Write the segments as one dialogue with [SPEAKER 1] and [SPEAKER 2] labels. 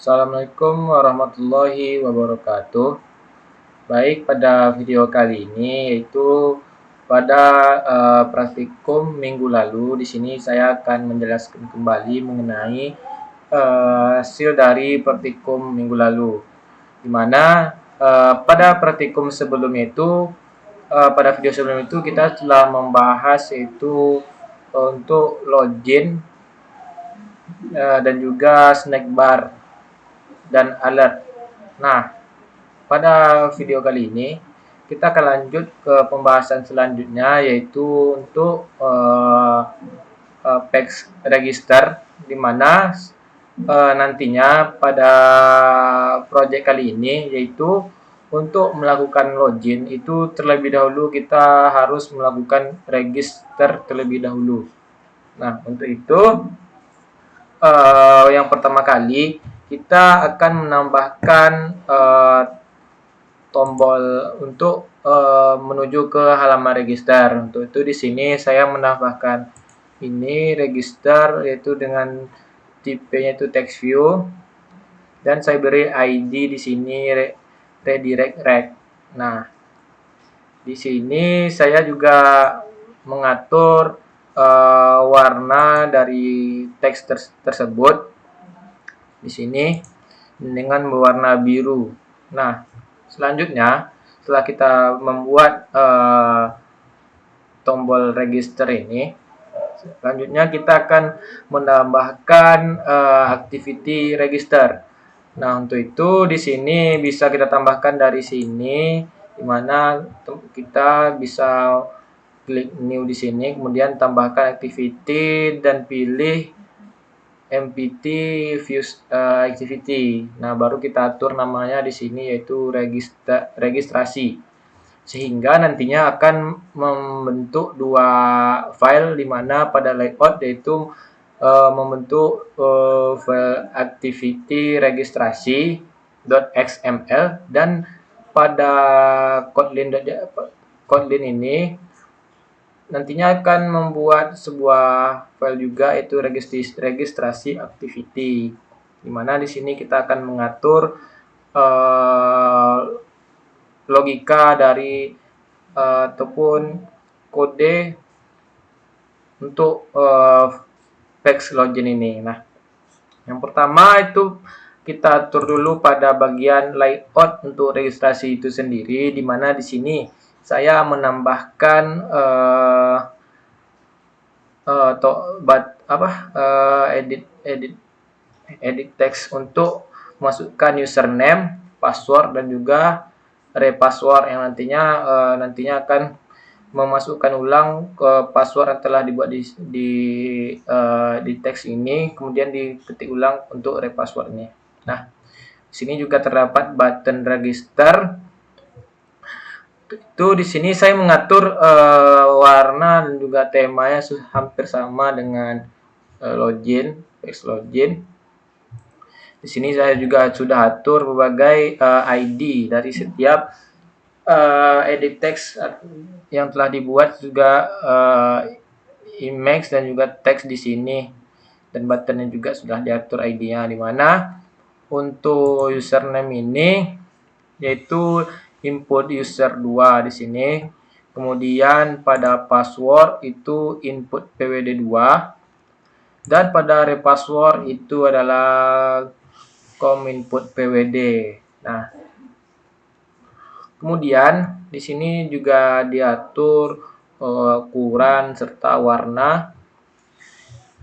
[SPEAKER 1] Assalamualaikum warahmatullahi wabarakatuh. Baik, pada video kali ini yaitu pada praktikum minggu lalu, di sini saya akan menjelaskan kembali mengenai hasil dari praktikum minggu lalu. Di mana pada praktikum sebelumnya itu, pada video sebelum itu kita telah membahas yaitu untuk login dan juga snack bar dan alert. Nah, pada video kali ini kita akan lanjut ke pembahasan selanjutnya yaitu untuk PAX register, di mana nantinya pada project kali ini yaitu untuk melakukan login itu terlebih dahulu kita harus melakukan register terlebih dahulu. Nah, untuk itu yang pertama kali kita akan menambahkan tombol untuk menuju ke halaman register. Untuk itu di sini saya menambahkan ini register yaitu dengan tipenya itu text view dan saya beri ID di sini redirect rect. Nah, di sini saya juga mengatur warna dari teks tersebut di sini dengan berwarna biru. Nah, selanjutnya setelah kita membuat tombol register ini, selanjutnya kita akan menambahkan activity register. Nah, untuk itu di sini bisa kita tambahkan dari sini, di mana kita bisa klik new di sini, kemudian tambahkan activity dan pilih MPT views activity. Nah, baru kita atur namanya di sini yaitu registrasi. Sehingga nantinya akan membentuk dua file di mana pada layout yaitu membentuk file activity registrasi.xml dan pada Kotlin ini nantinya akan membuat sebuah file juga yaitu registrasi activity, di mana di sini kita akan mengatur logika dari ataupun kode untuk PAX login ini. Nah, yang pertama itu kita atur dulu pada bagian layout untuk registrasi itu sendiri, di mana di sini saya menambahkan edit text untuk masukkan username, password dan juga repassword yang nantinya akan memasukkan ulang ke password yang telah dibuat di teks ini, kemudian diketik ulang untuk repasswordnya. Nah, di sini juga terdapat button register. Itu di sini saya mengatur warna dan juga temanya hampir sama dengan login, text login. Di sini saya juga sudah atur berbagai ID dari setiap edit text yang telah dibuat, juga image dan juga teks di sini, dan buttonnya juga sudah diatur ID-nya, di mana untuk username ini yaitu input user 2 di sini. Kemudian pada password itu input pwd 2 dan pada repassword itu adalah com input pwd. Nah, kemudian di sini juga diatur ukuran serta warna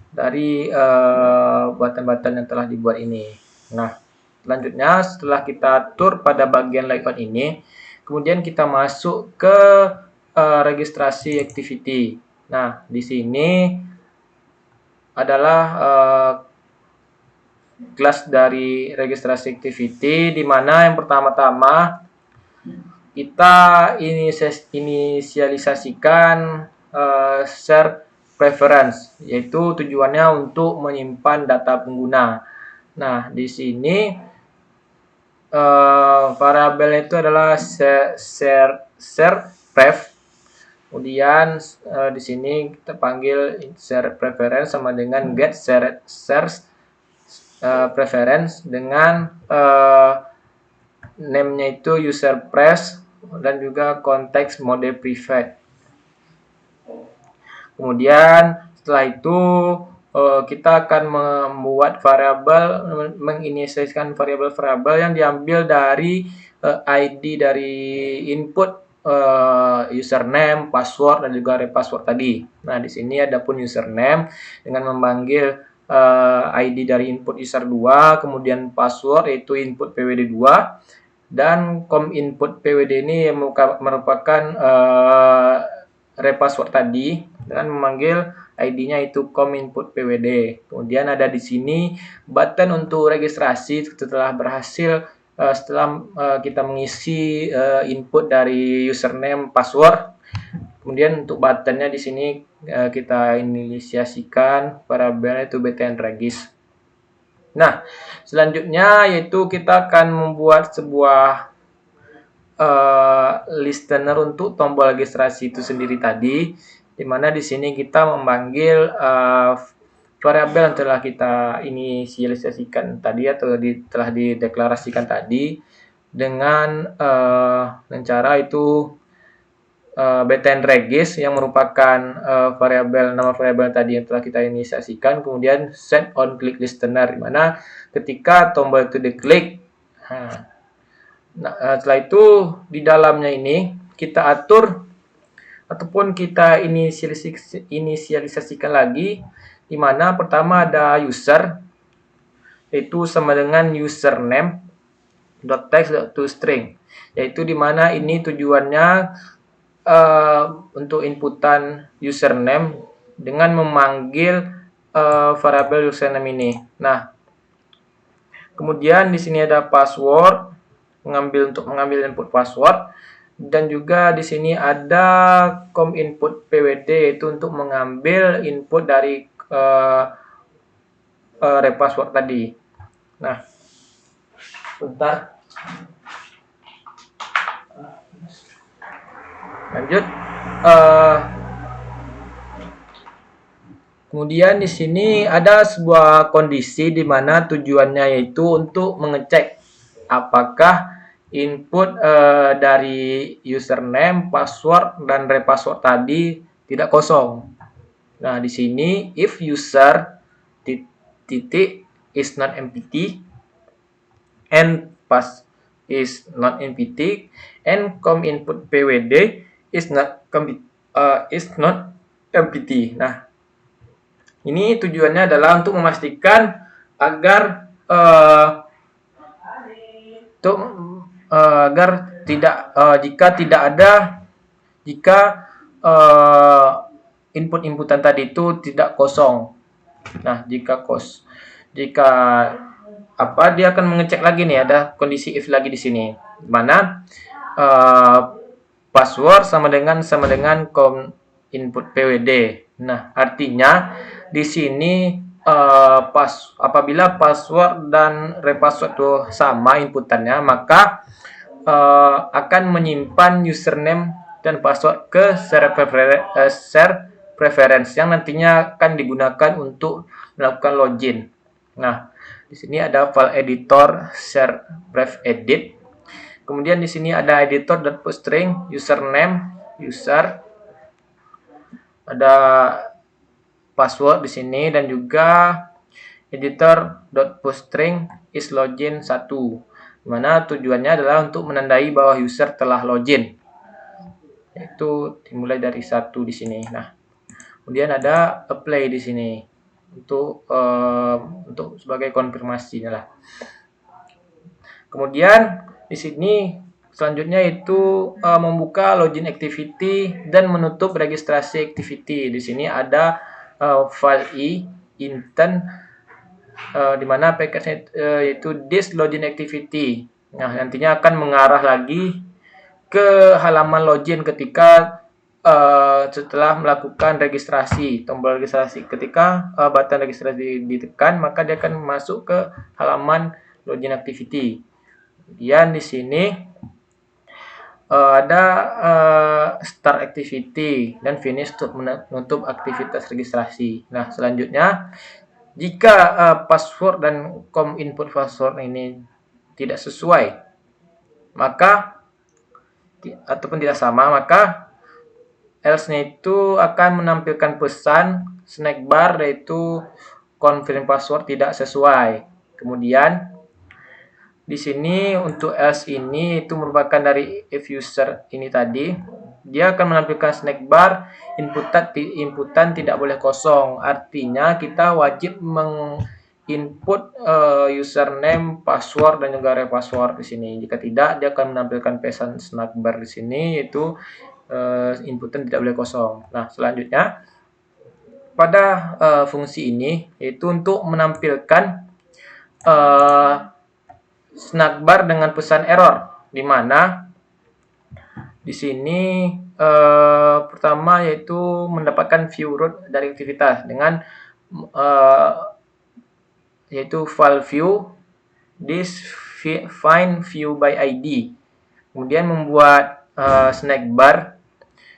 [SPEAKER 1] dari button-button yang telah dibuat ini. Nah, selanjutnya setelah kita atur pada bagian layout ini, kemudian kita masuk ke registrasi activity. Nah, di sini adalah kelas dari registrasi activity, di mana yang pertama-tama kita inisialisasikan share preference, yaitu tujuannya untuk menyimpan data pengguna. Nah, di sini variabel itu adalah share pref. Kemudian di sini kita panggil share preference sama dengan get share preference dengan name-nya itu user press dan juga konteks mode private. Kemudian setelah itu kita akan membuat variabel, menginisialisasikan variabel-variabel yang diambil dari ID dari input username, password dan juga repassword tadi. Nah, di sini ada pun username dengan memanggil ID dari input user 2, kemudian password yaitu input pwd 2 dan com input pwd ini merupakan repassword tadi dengan memanggil ID-nya itu com input pwd. Kemudian ada di sini button untuk registrasi setelah berhasil setelah kita mengisi input dari username password. Kemudian untuk buttonnya di sini kita inisiasikan variabel itu btn regis. Nah, selanjutnya yaitu kita akan membuat sebuah listener untuk tombol registrasi itu sendiri tadi, di mana di sini kita memanggil variabel yang telah kita inisialisasikan tadi atau telah dideklarasikan tadi dengan cara itu btn regis yang merupakan nama variabel tadi yang telah kita inisiasikan, kemudian set on click listener, di mana ketika tombol itu diklik, setelah itu di dalamnya ini kita atur ataupun kita inisialisasikan lagi, di mana pertama ada user yaitu sama dengan username .text.toString, yaitu di mana ini tujuannya untuk inputan username dengan memanggil variabel username ini. Nah, kemudian di sini ada password untuk mengambil input password, dan juga di sini ada com input pwd yaitu untuk mengambil input dari repassword tadi. Nah, bentar. Lanjut. Kemudian di sini ada sebuah kondisi di mana tujuannya yaitu untuk mengecek apakah input dari username, password dan repassword tadi tidak kosong. Nah, di sini if user titik is not empty and pass is not empty and com input pwd is not empty. Nah, ini tujuannya adalah untuk memastikan agar agar jika inputan tadi itu tidak kosong. Nah, jika dia akan mengecek lagi nih, ada kondisi if lagi di sini, mana password sama dengan com input pwd. Nah, artinya di sini apabila password dan repassword itu sama inputannya, maka akan menyimpan username dan password ke share preference yang nantinya akan digunakan untuk melakukan login. Nah, di sini ada file editor share pref edit. Kemudian di sini ada editor.toString username user, ada password di sini, dan juga editor.toString is login 1, dimana tujuannya adalah untuk menandai bahwa user telah login, yaitu dimulai dari 1 di sini. Nah, kemudian ada apply di sini untuk sebagai konfirmasinya lah. Kemudian di sini selanjutnya itu membuka login activity dan menutup registrasi activity. Di sini ada file intent di mana package yaitu this login activity. Nah, nantinya akan mengarah lagi ke halaman login ketika setelah melakukan registrasi, tombol registrasi. Ketika button registrasi ditekan, maka dia akan masuk ke halaman login activity. Kemudian di sini ada start activity dan finish untuk menutup aktivitas registrasi. Nah, selanjutnya Jika password dan input password ini tidak sesuai, maka ataupun tidak sama, maka else-nya itu akan menampilkan pesan snack bar, yaitu confirm password tidak sesuai. Kemudian di sini untuk else ini itu merupakan dari if user ini tadi, dia akan menampilkan snack bar inputan tidak boleh kosong. Artinya kita wajib menginput username, password dan juga repassword di sini. Jika tidak, dia akan menampilkan pesan snack bar di sini, yaitu inputan tidak boleh kosong. Nah, selanjutnya pada fungsi ini yaitu untuk menampilkan snack bar dengan pesan error, di mana di sini pertama yaitu mendapatkan view root dari aktivitas dengan yaitu file view this find view by ID. Kemudian membuat snack bar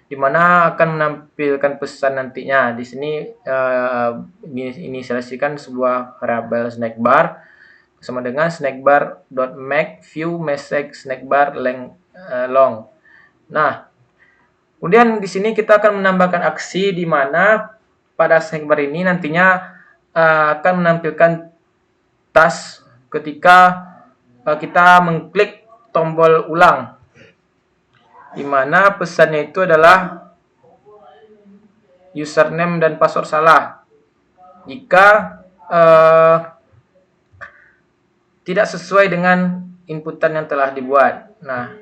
[SPEAKER 1] di mana akan menampilkan pesan nantinya. Di sini inisialisikan sebuah variabel snack bar sama dengan snack bar .make view message snack bar long. Nah, kemudian di sini kita akan menambahkan aksi di mana pada snack bar ini nantinya akan menampilkan task ketika kita mengklik tombol ulang, di mana pesannya itu adalah username dan password salah. Jika tidak sesuai dengan inputan yang telah dibuat. Nah,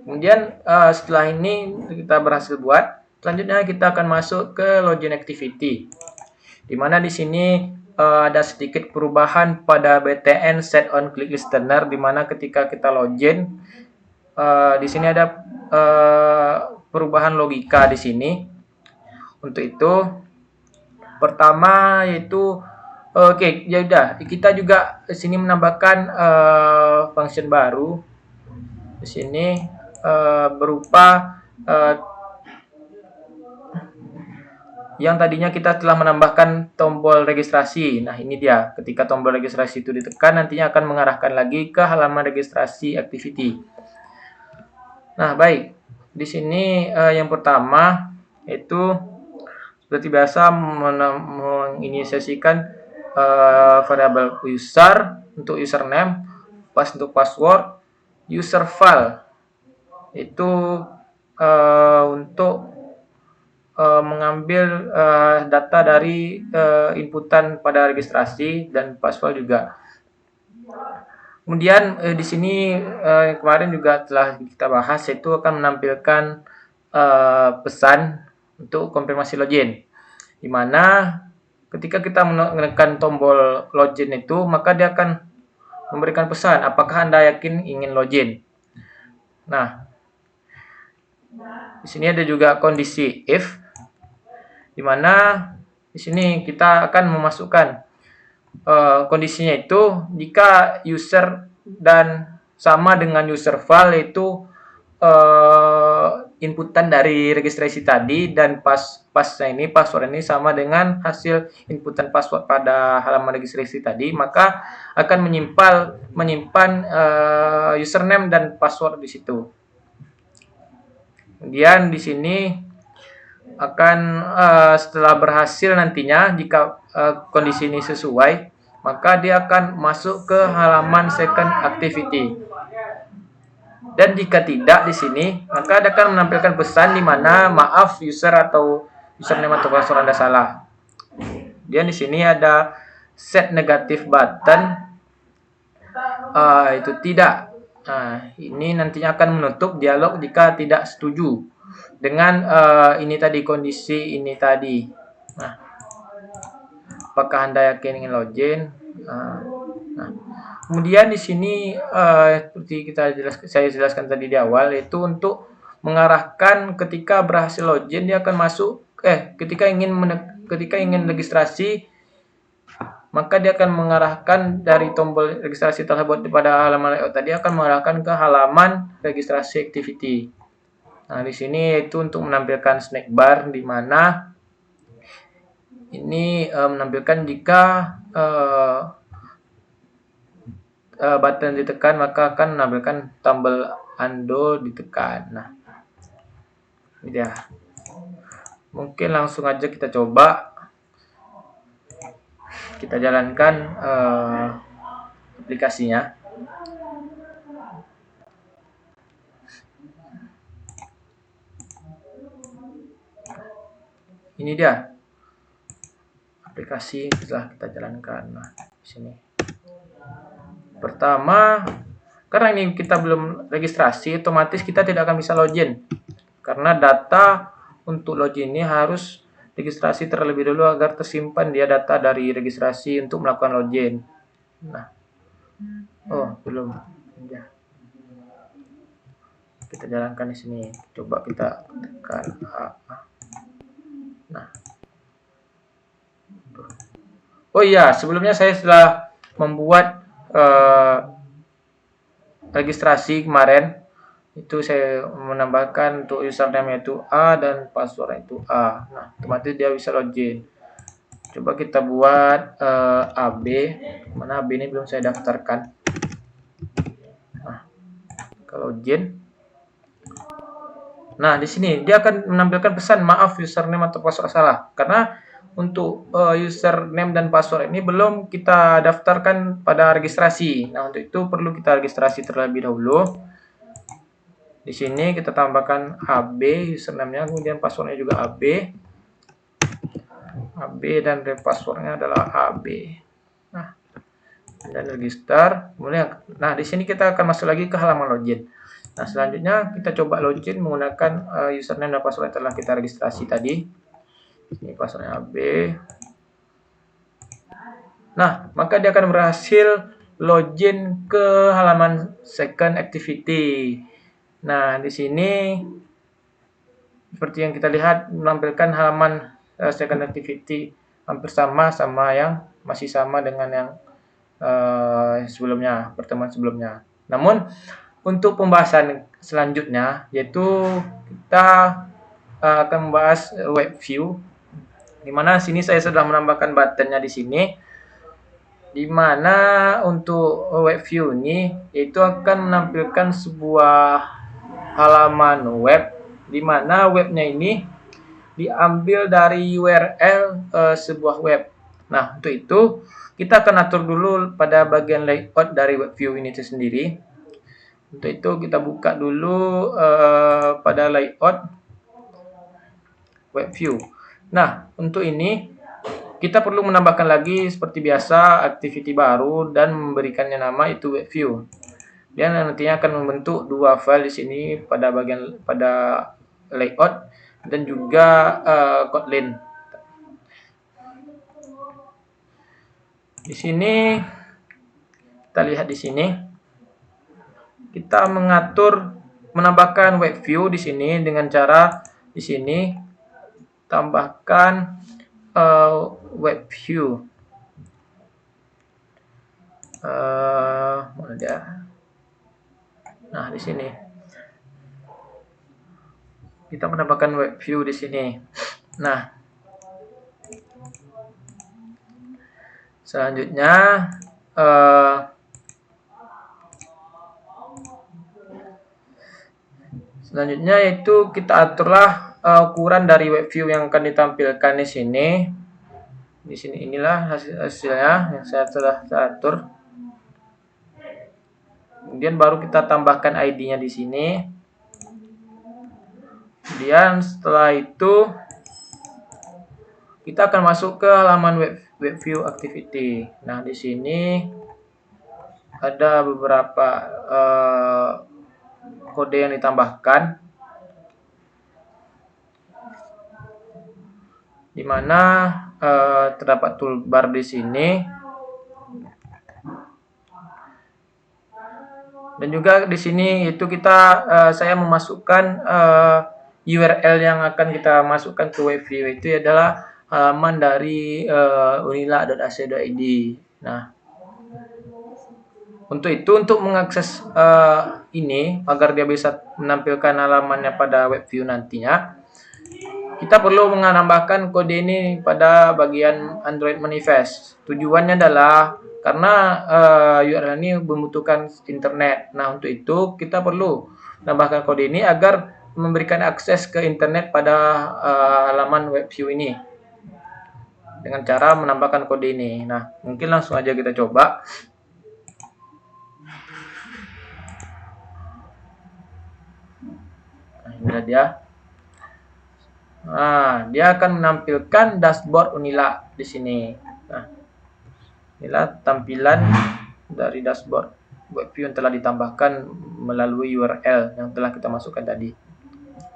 [SPEAKER 1] kemudian setelah ini kita berhasil buat, selanjutnya kita akan masuk ke login activity, di mana di sini ada sedikit perubahan pada btn set on click listener, di mana ketika kita login di sini ada perubahan logika di sini. Untuk itu, pertama yaitu ya udah, kita juga di sini menambahkan function baru di sini berupa yang tadinya kita telah menambahkan tombol registrasi. Nah, ini dia. Ketika tombol registrasi itu ditekan, nantinya akan mengarahkan lagi ke halaman registrasi activity. Nah, baik. Di sini yang pertama yaitu seperti biasa menginisiasikan variabel user untuk username, pas untuk password, user file itu untuk mengambil data dari inputan pada registrasi, dan password juga. Kemudian di sini kemarin juga telah kita bahas, yaitu akan menampilkan pesan untuk konfirmasi login, di mana ketika kita menekan tombol login itu, maka dia akan memberikan pesan apakah Anda yakin ingin login. Nah, di sini ada juga kondisi if, di mana di sini kita akan memasukkan kondisinya itu jika user dan sama dengan user file, yaitu inputan dari registrasi tadi, dan password ini sama dengan hasil inputan password pada halaman registrasi tadi, maka akan menyimpan username dan password di situ. Kemudian di sini akan setelah berhasil nantinya, jika kondisi ini sesuai, maka dia akan masuk ke halaman second activity. Dan jika tidak di sini, maka dia akan menampilkan pesan di mana maaf user atau username atau password Anda salah. Dan di sini ada set negative button, itu tidak. Nah, ini nantinya akan menutup dialog jika tidak setuju dengan ini tadi, kondisi ini tadi. Nah, apakah Anda yakin ingin login? Nah, kemudian di sini seperti saya jelaskan tadi di awal, yaitu untuk mengarahkan ketika berhasil login, dia akan masuk ketika ingin registrasi, maka dia akan mengarahkan dari tombol registrasi tersebut pada halaman layout tadi, akan mengarahkan ke halaman registrasi activity. Nah, di sini yaitu untuk menampilkan snack bar, di mana ini menampilkan jika button ditekan maka akan menampilkan tombol undo ditekan. Nah, ini dia. Mungkin langsung aja kita coba. Kita jalankan aplikasinya. Ini dia aplikasi setelah kita jalankan. Nah, di sini. Pertama, karena ini kita belum registrasi, otomatis kita tidak akan bisa login. Karena data untuk login ini harus registrasi terlebih dulu agar tersimpan dia data dari registrasi untuk melakukan login. Nah, oh belum. Ya. Kita jalankan di sini. Coba kita tekan A. Nah. Oh iya, sebelumnya saya sudah membuat registrasi kemarin. Itu saya menambahkan untuk username itu A dan password itu A. Nah, otomatis dia bisa login. Coba kita buat AB. Mana AB ini belum saya daftarkan. Nah, kalau login. Nah, di sini dia akan menampilkan pesan maaf username atau password salah. Karena untuk username dan password ini belum kita daftarkan pada registrasi. Nah, untuk itu perlu kita registrasi terlebih dahulu. Di sini kita tambahkan AB username-nya, kemudian passwordnya juga AB. AB dan passwordnya adalah AB. Nah, dan register. Kemudian, nah di sini kita akan masuk lagi ke halaman login. Nah, selanjutnya kita coba login menggunakan username dan password yang telah kita registrasi tadi. Ini passwordnya AB. Nah, maka dia akan berhasil login ke halaman second activity. Nah, di sini seperti yang kita lihat menampilkan halaman second activity hampir sama yang masih sama dengan yang sebelumnya, pertemuan sebelumnya. Namun untuk pembahasan selanjutnya yaitu kita akan membahas web view, di mana sini saya sudah menambahkan buttonnya di sini. Di mana untuk web view ini itu akan menampilkan sebuah halaman web, di mana webnya ini diambil dari URL sebuah web. Nah, untuk itu kita akan atur dulu pada bagian layout dari web view ini sendiri. Untuk itu kita buka dulu pada layout web view. Nah, untuk ini kita perlu menambahkan lagi seperti biasa activity baru dan memberikannya nama itu web view. Dia nantinya akan membentuk dua file di sini pada bagian layout dan juga Kotlin. Di sini kita lihat di sini kita menambahkan web view di sini dengan cara di sini tambahkan web view. Mana dia? Nah, di sini kita menambahkan web view di sini. Nah, selanjutnya itu kita aturlah ukuran dari web view yang akan ditampilkan di sini. Di sini inilah hasilnya yang saya telah atur. Kemudian baru kita tambahkan ID-nya di sini. Kemudian setelah itu kita akan masuk ke halaman web view activity. Nah, di sini ada beberapa kode yang ditambahkan, di mana terdapat toolbar di sini. Dan juga di sini itu saya memasukkan URL yang akan kita masukkan ke web view itu adalah halaman dari unila.ac.id. Nah, untuk mengakses ini agar dia bisa menampilkan halamannya pada web view nantinya, kita perlu menambahkan kode ini pada bagian Android Manifest. Tujuannya adalah karena URL ini membutuhkan internet. Nah, untuk itu kita perlu menambahkan kode ini agar memberikan akses ke internet pada halaman web view ini dengan cara menambahkan kode ini. Nah, mungkin langsung aja kita coba. Nah, ini dia. Nah, dia akan menampilkan dashboard Unila di sini. Nah, inilah tampilan dari dashboard web view yang telah ditambahkan melalui URL yang telah kita masukkan tadi.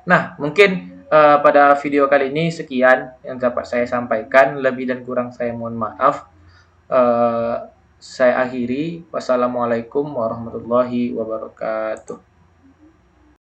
[SPEAKER 1] Nah, mungkin pada video kali ini sekian yang dapat saya sampaikan. Lebih dan kurang saya mohon maaf. Saya akhiri. Wassalamualaikum warahmatullahi wabarakatuh.